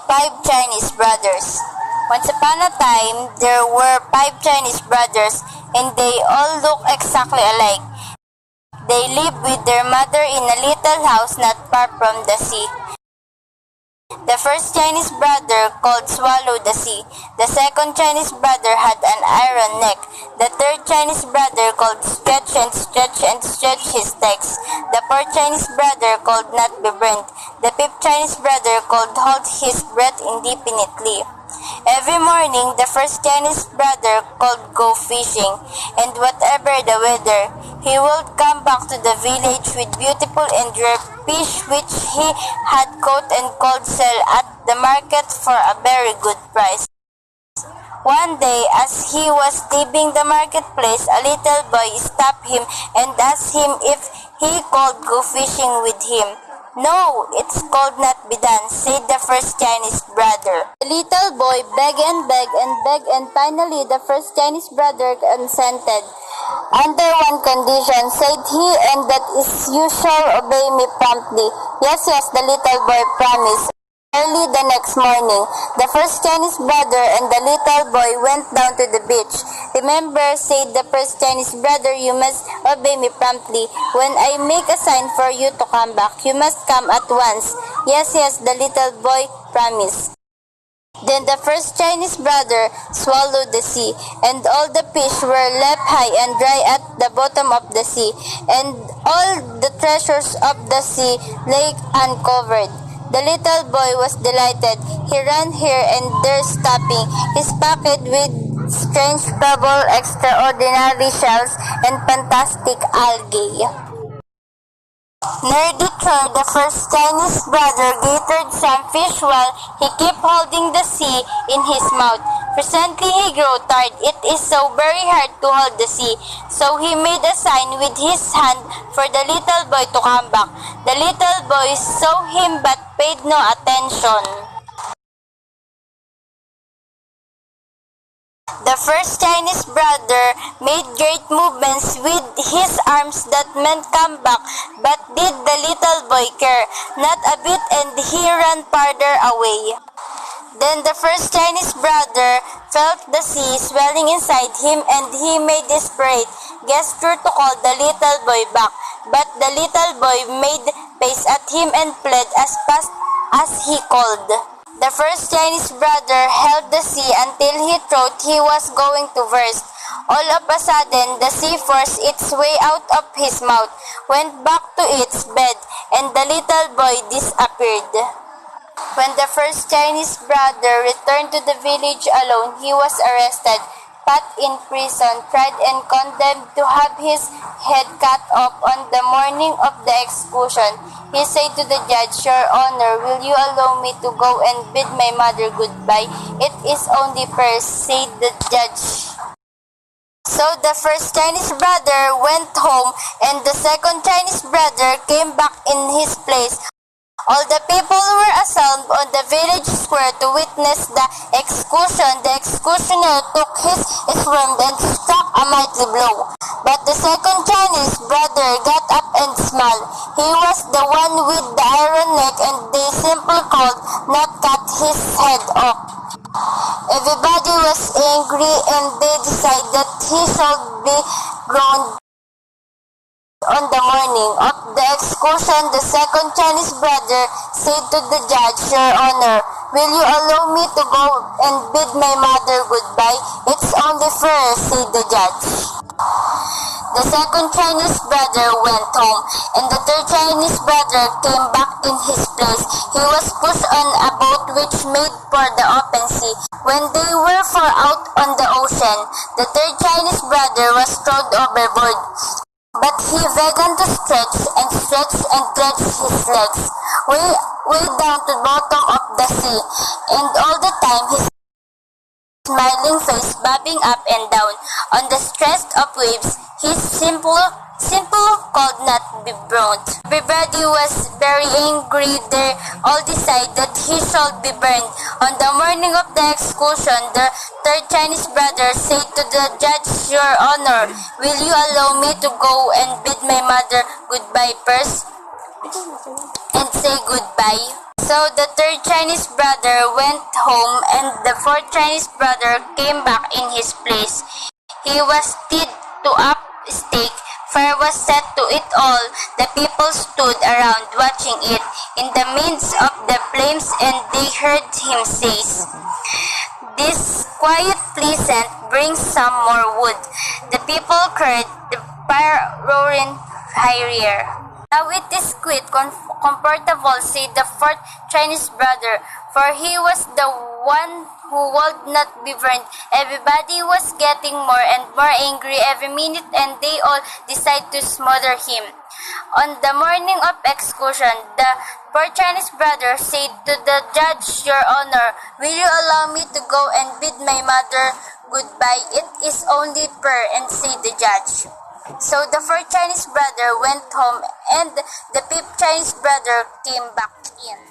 Five Chinese Brothers. Once upon a time, there were five Chinese brothers, and they all look exactly alike. They lived with their mother in a little house not far from the sea. The first Chinese brother called Swallow the Sea. The second Chinese brother had an iron neck. The third Chinese brother called Stretch and stretch his legs. The fourth Chinese brother called Not Be Burnt. The fifth Chinese brother called Hold His Breath Indefinitely. Every morning, the first Chinese brother called Go Fishing, and whatever the weather, he would come back to the village with beautiful and rare fish which he had caught and could sell at the market for a very good price. One day, as he was leaving the marketplace, a little boy stopped him and asked him if he could go fishing with him. "No, it's could not be done," said the first Chinese brother. The little boy begged and finally the first Chinese brother consented. "Under one condition," said he, "and that is you shall obey me promptly." Yes, the little boy promised. Early the next morning, the first Chinese brother and the little boy went down to the beach. "Remember," said the first Chinese brother, "you must obey me promptly. When I make a sign for you to come back, you must come at once." Yes, the little boy promised. Then the first Chinese brother swallowed the sea, and all the fish were left high and dry at the bottom of the sea, and all the treasures of the sea lay uncovered. The little boy was delighted. He ran here and there, stuffing his pocket with strange pebbles, extraordinary shells, and fantastic algae. Near the shore, the first Chinese brother gathered some fish while he kept holding the sea in his mouth. Presently he grew tired. It is so very hard to hold the sea. So he made a sign with his hand for the little boy to come back. The little boy saw him but paid no attention. The first Chinese brother made great movements with his arms that meant come back, but did the little boy care? Not a bit, and he ran farther away. Then the first Chinese brother felt the sea swelling inside him, and he made desperate gesture to call the little boy back. But the little boy made face at him and fled as fast as he could. The first Chinese brother held the sea until he thought he was going to burst. All of a sudden, the sea forced its way out of his mouth, went back to its bed, and the little boy disappeared. When the first Chinese brother returned to the village alone, he was arrested, put in prison, tried and condemned to have his head cut off on the morning of the execution. He said to the judge, "Your Honor, will you allow me to go and bid my mother goodbye? It is only fair," said the judge. So the first Chinese brother went home, and the second Chinese brother came back in his place. All the people were assembled on the village square to witness the execution. The executioner took his sword and struck a mighty blow. But the second Chinese brother got up and smiled. He was the one with the iron neck, and they simply could not cut his head off. Everybody was angry, and they decided that he should be ground. On the morning of the execution, the second Chinese brother said to the judge, "Your Honor, will you allow me to go and bid my mother goodbye? It's only fair," said the judge. The second Chinese brother went home, and the third Chinese brother came back in his place. He was pushed on a boat which made for the open sea. When they were far out on the ocean, the third Chinese brother was thrown overboard. But he began to stretch and stretch his legs, way down to the bottom of the sea, and all the time his smiling face bobbing up and down on the stress of waves. His simple could not be burned. Everybody was very angry. They all decided that he should be burned. On the morning of the execution, the third Chinese brother said to the judge, "Your Honor, will you allow me to go and bid my mother goodbye first and say goodbye?" So the third Chinese brother went home, and the fourth Chinese brother came back in his place. He was tied to a stake. Fire was set to it all. The people stood around watching it in the midst of the flames, and they heard him say, "This quiet pleasant brings some more wood." The people cried, the fire roaring higher. "Now it is quite comfortable," said the fourth Chinese brother, for he was the one who would not be burned. Everybody was getting more and more angry every minute, and they all decided to smother him. On the morning of execution, the fourth Chinese brother said to the judge, "Your Honor, will you allow me to go and bid my mother goodbye? It is only fair," and said the judge. So the fourth Chinese brother went home, and the fifth Chinese brother came back in.